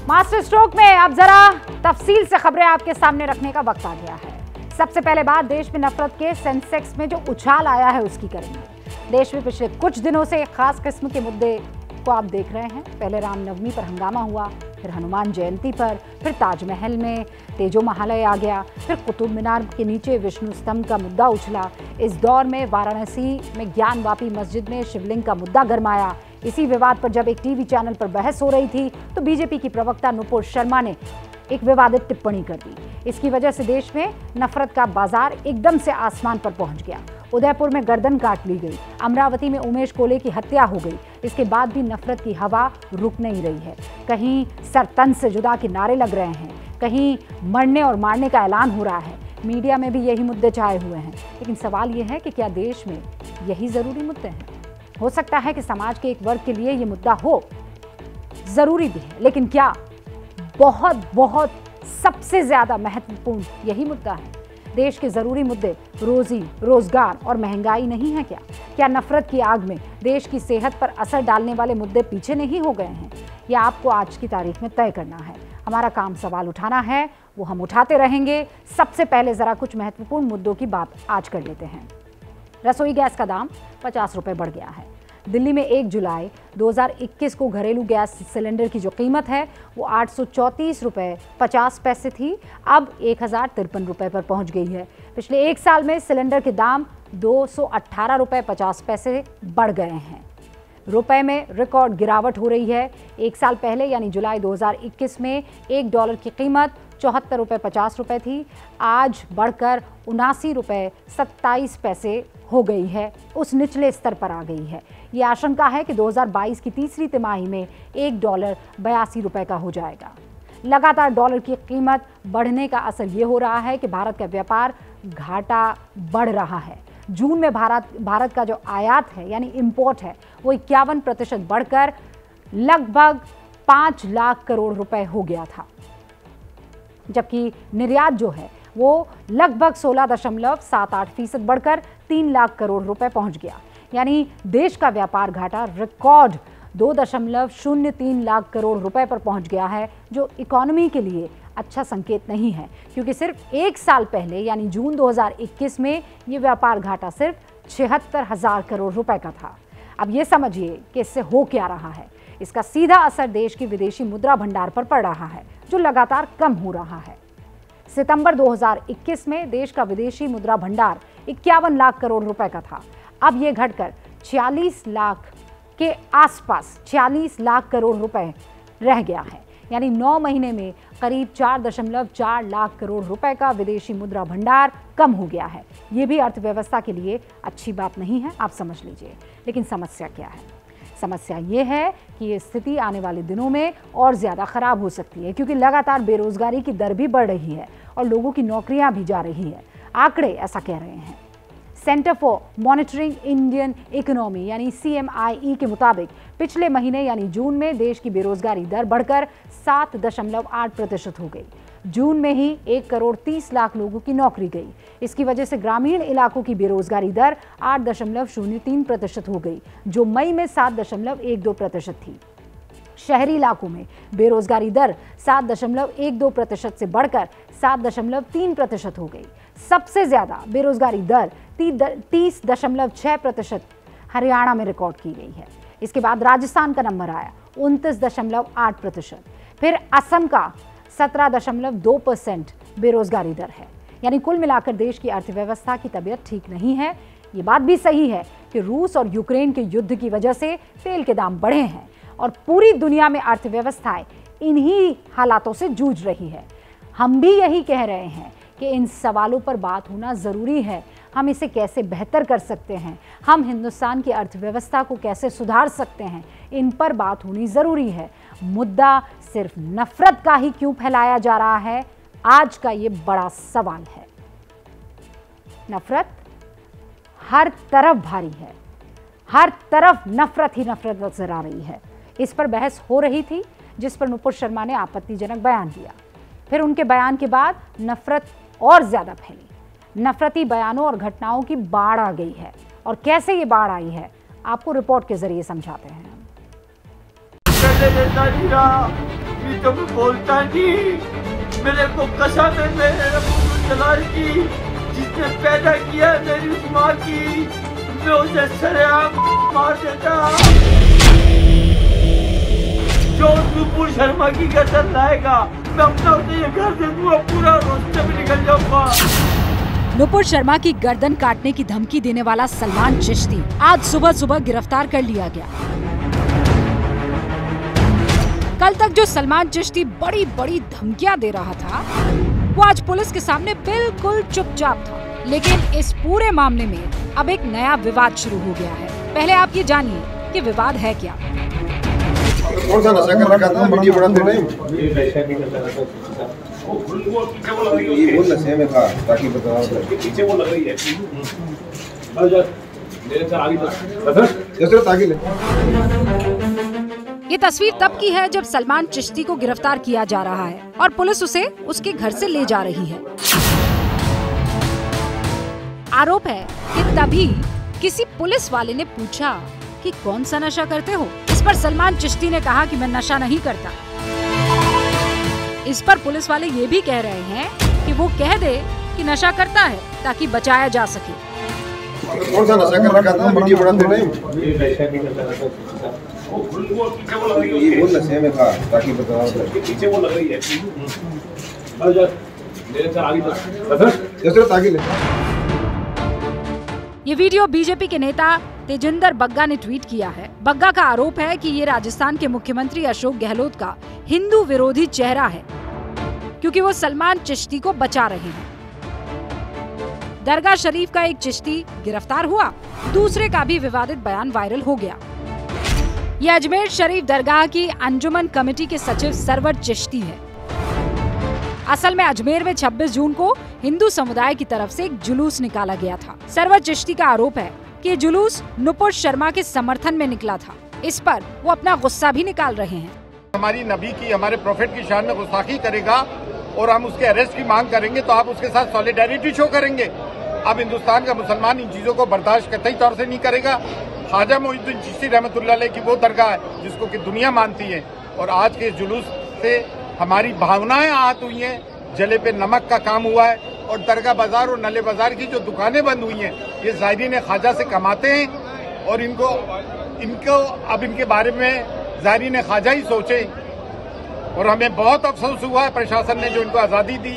Master stroke में अब जरा तफसील से खबरें आपके सामने रखने का वक्त आ गया है। सबसे पहले बात देश में नफरत के सेंसेक्स में जो उछाल आया है उसकी करेंगे। देश में पिछले कुछ दिनों से एक खास किस्म के मुद्दे को आप देख रहे हैं। पहले रामनवमी पर हंगामा हुआ, फिर हनुमान जयंती पर, फिर ताजमहल में तेजो महालय आ गया, फिर कुतुब मीनार के नीचे विष्णु स्तंभ का मुद्दा उछला। इस दौर में वाराणसी में ज्ञानवापी मस्जिद में शिवलिंग का मुद्दा गरमाया। इसी विवाद पर जब एक टीवी चैनल पर बहस हो रही थी तो बीजेपी की प्रवक्ता नुपुर शर्मा ने एक विवादित टिप्पणी कर दी। इसकी वजह से देश में नफरत का बाजार एकदम से आसमान पर पहुंच गया। उदयपुर में गर्दन काट ली गई, अमरावती में उमेश कोले की हत्या हो गई। इसके बाद भी नफरत की हवा रुक नहीं रही है। कहीं सर तन से जुदा के नारे लग रहे हैं, कहीं मरने और मारने का ऐलान हो रहा है। मीडिया में भी यही मुद्दे छाए हुए हैं। लेकिन सवाल यह है कि क्या देश में यही जरूरी मुद्दे हैं? हो सकता है कि समाज के एक वर्ग के लिए ये मुद्दा हो, जरूरी भी है, लेकिन क्या बहुत बहुत सबसे ज्यादा महत्वपूर्ण यही मुद्दा है? देश के जरूरी मुद्दे रोजी, रोजगार और महंगाई नहीं है क्या? क्या नफरत की आग में देश की सेहत पर असर डालने वाले मुद्दे पीछे नहीं हो गए हैं? यह आपको आज की तारीख में तय करना है। हमारा काम सवाल उठाना है, वो हम उठाते रहेंगे। सबसे पहले जरा कुछ महत्वपूर्ण मुद्दों की बात आज कर लेते हैं। रसोई गैस का दाम 50 रुपये बढ़ गया है। दिल्ली में 1 जुलाई 2021 को घरेलू गैस सिलेंडर की जो कीमत है वो 834 रुपये 50 पैसे थी, अब 1053 रुपये पर पहुंच गई है। पिछले एक साल में सिलेंडर के दाम 218 रुपये 50 पैसे बढ़ गए हैं। रुपए में रिकॉर्ड गिरावट हो रही है। एक साल पहले यानी जुलाई 2021 में $1 की कीमत 74 रुपये 50 रुपये थी, आज बढ़कर 79 रुपये 27 पैसे हो गई है, उस निचले स्तर पर आ गई है। ये आशंका है कि 2022 की तीसरी तिमाही में $1 82 रुपये का हो जाएगा। लगातार डॉलर की कीमत बढ़ने का असर ये हो रहा है कि भारत का व्यापार घाटा बढ़ रहा है। जून में भारत का जो आयात है यानी इंपोर्ट है वो 51% बढ़कर लगभग 5 लाख करोड़ रुपए हो गया था, जबकि निर्यात जो है वो लगभग 16.78% बढ़कर 3 लाख करोड़ रुपए पहुंच गया। यानी देश का व्यापार घाटा रिकॉर्ड 2.03 लाख करोड़ रुपए पर पहुंच गया है, जो इकोनॉमी के लिए अच्छा संकेत नहीं है, क्योंकि सिर्फ एक साल पहले यानी जून 2021 में ये व्यापार घाटा सिर्फ 76,000 करोड़ रुपए का था। अब ये समझिए कि इससे हो क्या रहा है। इसका सीधा असर देश की विदेशी मुद्रा भंडार पर पड़ रहा है, जो लगातार कम हो रहा है। सितंबर 2021 में देश का विदेशी मुद्रा भंडार 51 लाख करोड़ रुपए का था, अब ये घटकर 46 लाख के आसपास 46 लाख करोड़ रुपए रह गया है। यानी 9 महीने में करीब 4.4 लाख करोड़ रुपए का विदेशी मुद्रा भंडार कम हो गया है। ये भी अर्थव्यवस्था के लिए अच्छी बात नहीं है, आप समझ लीजिए। लेकिन समस्या क्या है? समस्या ये है कि ये स्थिति आने वाले दिनों में और ज़्यादा खराब हो सकती है, क्योंकि लगातार बेरोजगारी की दर भी बढ़ रही है और लोगों की नौकरियां भी जा रही है। आंकड़े ऐसा कह रहे हैं। Centre for monitoring Indian economy यानी CMIE के मुताबिक पिछले महीने यानी जून में देश की बेरोजगारी दर बढ़कर 7.8% हो गई। जून में ही 1.30 करोड़ लोगों की नौकरी गई। इसकी वजह से ग्रामीण इलाकों की बेरोजगारी दर 8.03% हो गई, जो मई में 7.12% थी। शहरी इलाकों में बेरोजगारी दर 7.12% से बढ़कर 7.3% हो गई। सबसे ज्यादा बेरोजगारी दर 30.6% हरियाणा में रिकॉर्ड की गई है। इसके बाद राजस्थान का नंबर आया 29.8%, फिर असम का 17.2% बेरोजगारी दर है। यानी कुल मिलाकर देश की अर्थव्यवस्था की तबीयत ठीक नहीं है। ये बात भी सही है कि रूस और यूक्रेन के युद्ध की वजह से तेल के दाम बढ़े हैं और पूरी दुनिया में अर्थव्यवस्थाएं इन्हीं हालातों से जूझ रही है। हम भी यही कह रहे हैं कि इन सवालों पर बात होना ज़रूरी है। हम इसे कैसे बेहतर कर सकते हैं, हम हिंदुस्तान की अर्थव्यवस्था को कैसे सुधार सकते हैं, इन पर बात होनी ज़रूरी है। मुद्दा सिर्फ नफरत का ही क्यों फैलाया जा रहा है, आज का ये बड़ा सवाल है। नफरत हर तरफ भारी है, हर तरफ नफरत ही नफरत नजर आ रही है। इस पर बहस हो रही थी, जिस पर नुपुर शर्मा ने आपत्तिजनक बयान दिया। फिर उनके बयान के बाद नफरत और ज्यादा फैली। नफरती बयानों और घटनाओं की बाढ़ आ गई है, और कैसे ये बाढ़ आई है आपको रिपोर्ट के जरिए समझाते हैं। तभी तो मैं बोलता नहीं। मेरे को कसम है मेरे रब्बुल जलाल की, जिसने पैदा किया मेरी उस माँ की, मैं उसे सरेआम मार देता। जो नुपुर शर्मा की गर्दन लाएगा मैं अपना उसे ये घर दे दूंगा, पूरा रास्ते में निकल जाऊंगा। नुपुर शर्मा की गर्दन काटने की धमकी देने वाला सलमान चिश्ती आज सुबह गिरफ्तार कर लिया गया। कल तक जो सलमान चिश्ती बड़ी बड़ी धमकियां दे रहा था, वो आज पुलिस के सामने बिल्कुल चुपचाप था। लेकिन इस पूरे मामले में अब एक नया विवाद शुरू हो गया है। पहले आप ये जानिए कि विवाद है क्या। कौन सा नशा कर रखा था वीडियो बनाते टाइम? ये वो नशे में था, ताकि बताओ पीछे वो लग रही है। ये तस्वीर तब की है जब सलमान चिश्ती को गिरफ्तार किया जा रहा है और पुलिस उसे उसके घर से ले जा रही है। आरोप है कि तभी किसी पुलिस वाले ने पूछा कि कौन सा नशा करते हो। इस पर सलमान चिश्ती ने कहा कि मैं नशा नहीं करता। इस पर पुलिस वाले ये भी कह रहे हैं कि वो कह दे कि नशा करता है ताकि बचाया जा सके। कौन सा नशा कर रखा था वीडियो बनाते टाइम? ये वो नशे में था, ताकि बताओ पीछे वो लग रही है। ये वीडियो बीजेपी के नेता तेजिंदर बग्गा ने ट्वीट किया है। बग्गा का आरोप है कि ये राजस्थान के मुख्यमंत्री अशोक गहलोत का हिंदू विरोधी चेहरा है, क्योंकि वो सलमान चिश्ती को बचा रहे हैं। दरगाह शरीफ का एक चिश्ती गिरफ्तार हुआ, दूसरे का भी विवादित बयान वायरल हो गया। ये अजमेर शरीफ दरगाह की अंजुमन कमेटी के सचिव सरवर चिश्ती है। असल में अजमेर में 26 जून को हिंदू समुदाय की तरफ से एक जुलूस निकाला गया था। सरवर चिश्ती का आरोप है कि ये जुलूस नुपुर शर्मा के समर्थन में निकला था। इस पर वो अपना गुस्सा भी निकाल रहे हैं। हमारी नबी की, हमारे प्रोफेट की शान में गुस्ताखी करेगा और हम उसके अरेस्ट की मांग करेंगे तो आप उसके साथ सॉलिडेरिटी शो करेंगे। अब हिंदुस्तान का मुसलमान इन चीजों को बर्दाश्त कतई तौर से नहीं करेगा। ख्वाजा मोइनुद्दीन चिश्ती रहमतुल्लाह अलैह की वो दरगाह है जिसको कि दुनिया मानती है, और आज के जुलूस से हमारी भावनाएं आहत हुई हैं, जले पे नमक का काम हुआ है, और दरगाह बाजार और नले बाजार की जो दुकानें बंद हुई हैं, ये ज़ायरीन ख्वाजा से कमाते हैं और इनको अब इनके बारे में ज़ायरीन ख्वाजा ही सोचे। और हमें बहुत अफसोस हुआ है प्रशासन ने जो इनको आज़ादी दी,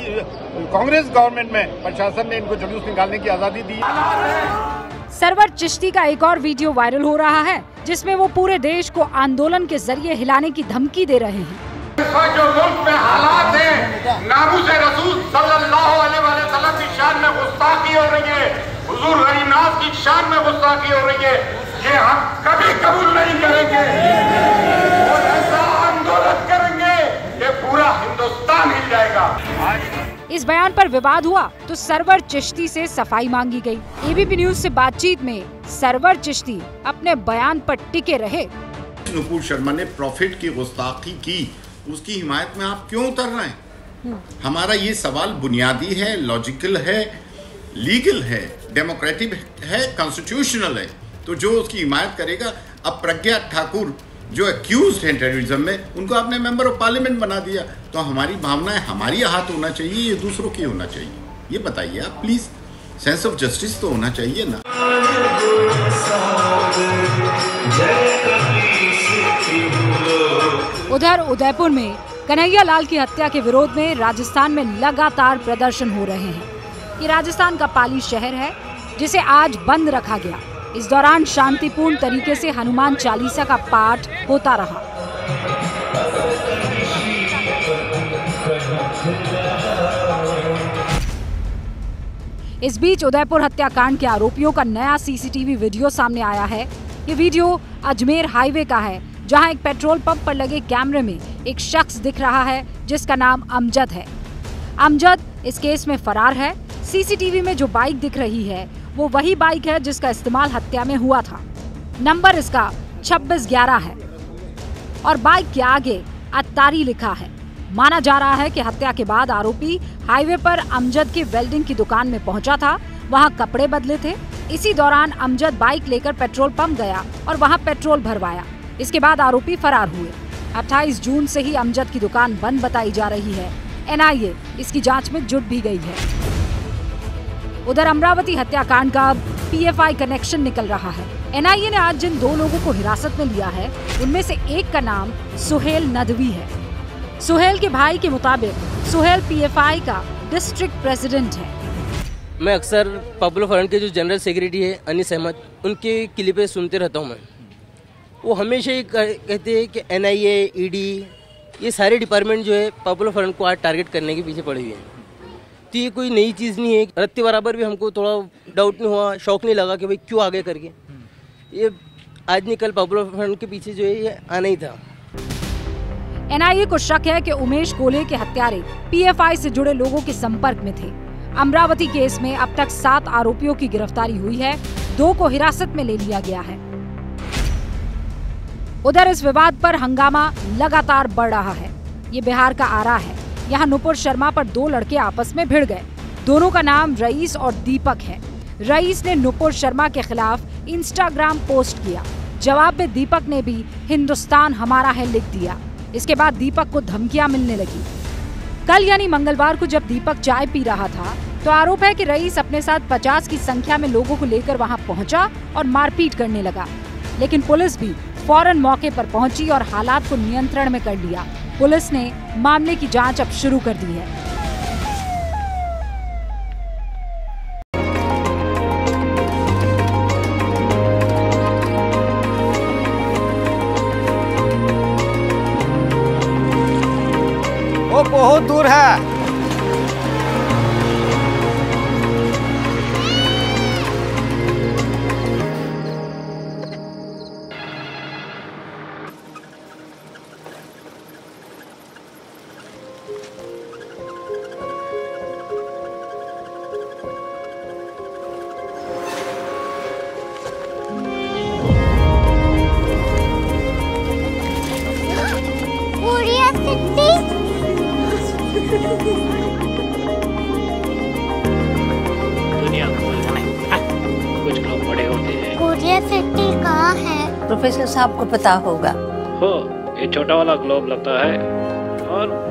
कांग्रेस गवर्नमेंट में प्रशासन ने इनको जुलूस निकालने की आज़ादी दी। सरवर चिश्ती का एक और वीडियो वायरल हो रहा है जिसमें वो पूरे देश को आंदोलन के जरिए हिलाने की धमकी दे रहे हैं। जो मुल्क में हालात हैं, नामूस रसूल सल्लल्लाहु अलैहि वसल्लम की शान में गुस्ताखी हो रही है, हुजूर गरीनाथ की शान में गुस्ताखी हो रही है, ये हम कभी कबूल नहीं करेंगे और ऐसा आंदोलन करेंगे कि पूरा हिंदुस्तान हिल जाएगा। इस बयान पर विवाद हुआ तो सरवर चिश्ती से सफाई मांगी गई। एबीपी न्यूज से बातचीत में सरवर चिश्ती अपने बयान पर टिके रहे। नुपुर शर्मा ने प्रॉफिट की गुस्ताखी की, उसकी हिमायत में आप क्यों उतर रहे हैं? हमारा ये सवाल बुनियादी है, लॉजिकल है, लीगल है, डेमोक्रेटिक है, कॉन्स्टिट्यूशनल है। तो जो उसकी हिमायत करेगा, अब प्रज्ञा ठाकुर जो एक्यूज्ड हैं टेररिज्म में, उनको आपने मेंबर ऑफ पार्लियामेंट बना दिया। तो हमारी भावनाएं हमारी हाथ होना चाहिए, ये दूसरों की होना चाहिए? ये बताइए आप प्लीज। सेंस ऑफ जस्टिस तो होना चाहिए ना। उधर उदयपुर में कन्हैया लाल की हत्या के विरोध में राजस्थान में लगातार प्रदर्शन हो रहे हैं। ये राजस्थान का पाली शहर है जिसे आज बंद रखा गया। इस दौरान शांतिपूर्ण तरीके से हनुमान चालीसा का पाठ होता रहा। इस बीच उदयपुर हत्याकांड के आरोपियों का नया सीसीटीवी वीडियो सामने आया है। ये वीडियो अजमेर हाईवे का है, जहां एक पेट्रोल पंप पर लगे कैमरे में एक शख्स दिख रहा है जिसका नाम अमजद है। अमजद इस केस में फरार है। सीसीटीवी में जो बाइक दिख रही है वो वही बाइक है जिसका इस्तेमाल हत्या में हुआ था। नंबर इसका 2611 है और बाइक के आगे अत्तारी लिखा है। माना जा रहा है कि हत्या के बाद आरोपी हाईवे पर अमजद की वेल्डिंग की दुकान में पहुंचा था, वहां कपड़े बदले थे। इसी दौरान अमजद बाइक लेकर पेट्रोल पंप गया और वहां पेट्रोल भरवाया। इसके बाद आरोपी फरार हुए। 28 जून से ही अमजद की दुकान बंद बताई जा रही है। एनआईए इसकी जांच में जुट भी गई है। उधर अमरावती हत्याकांड का पीएफआई कनेक्शन निकल रहा है। एनआईए ने आज जिन 2 लोगों को हिरासत में लिया है उनमें से एक का नाम सुहेल नदवी है। सुहेल के भाई के मुताबिक सुहेल पीएफआई का डिस्ट्रिक्ट प्रेसिडेंट है। मैं अक्सर पॉपुलर फ्रंट के जो जनरल सेक्रेटरी है अनीस अहमद, उनके क्लिपें सुनते रहता हूँ मैं। वो हमेशा ही कहते हैं कि एनआईए, ईडी, ये सारे डिपार्टमेंट जो है पॉपुलर फ्रंट को आज टारगेट करने के पीछे पड़े हुए हैं। तो ये कोई नई चीज़ नहीं है। रत्ती बराबर भी हमको थोड़ा डाउट नहीं हुआ, शौक नहीं लगा कि भाई क्यों आगे करके। ये आज नहीं कल पॉपुलर फ्रंट के पीछे जो है ये आना ही था। एनआईए को शक है कि उमेश गोले के हत्यारे पीएफआई से जुड़े लोगों के संपर्क में थे। अमरावती केस में अब तक 7 आरोपियों की गिरफ्तारी हुई है, 2 को हिरासत में ले लिया गया है। उधर इस विवाद पर हंगामा लगातार बढ़ रहा है। ये बिहार का आरा है। यहाँ नुपुर शर्मा पर 2 लड़के आपस में भिड़ गए। दोनों का नाम रईस और दीपक है। रईस ने नुपुर शर्मा के खिलाफ इंस्टाग्राम पोस्ट किया। जवाब में दीपक ने भी हिंदुस्तान हमारा है लिख दिया। इसके बाद दीपक को धमकियां मिलने लगी। कल यानी मंगलवार को जब दीपक चाय पी रहा था तो आरोप है कि रईस अपने साथ 50 की संख्या में लोगों को लेकर वहां पहुंचा और मारपीट करने लगा। लेकिन पुलिस भी फौरन मौके पर पहुंची और हालात को नियंत्रण में कर लिया। पुलिस ने मामले की जांच अब शुरू कर दी है। वो बहुत दूर है। दुनिया कुछ लोग बड़े होते हैं। कोरिया सिटी कहाँ है? प्रोफेसर साहब को पता होगा। हो, ये छोटा वाला ग्लोब लगता है और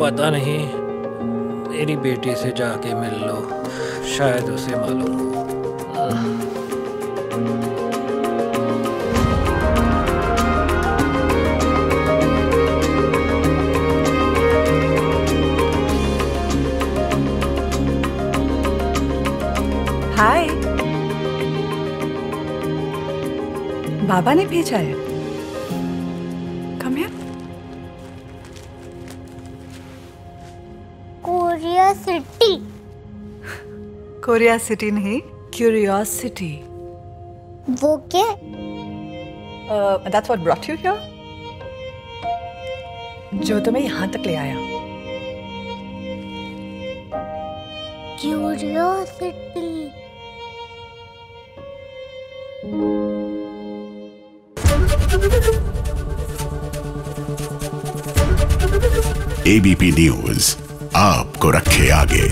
पता नहीं, मेरी बेटी से जाके मिल लो, शायद उसे मालूम हो। हाय, बाबा ने भेजा है। Come here. Korea city. Korea city नहीं, क्यूरियोसिटी। वो क्या? That's what brought you here? जो तुम्हें यहाँ तक ले आया। क्यूरियोसिटी। एबीपी न्यूज आपको रखे आगे।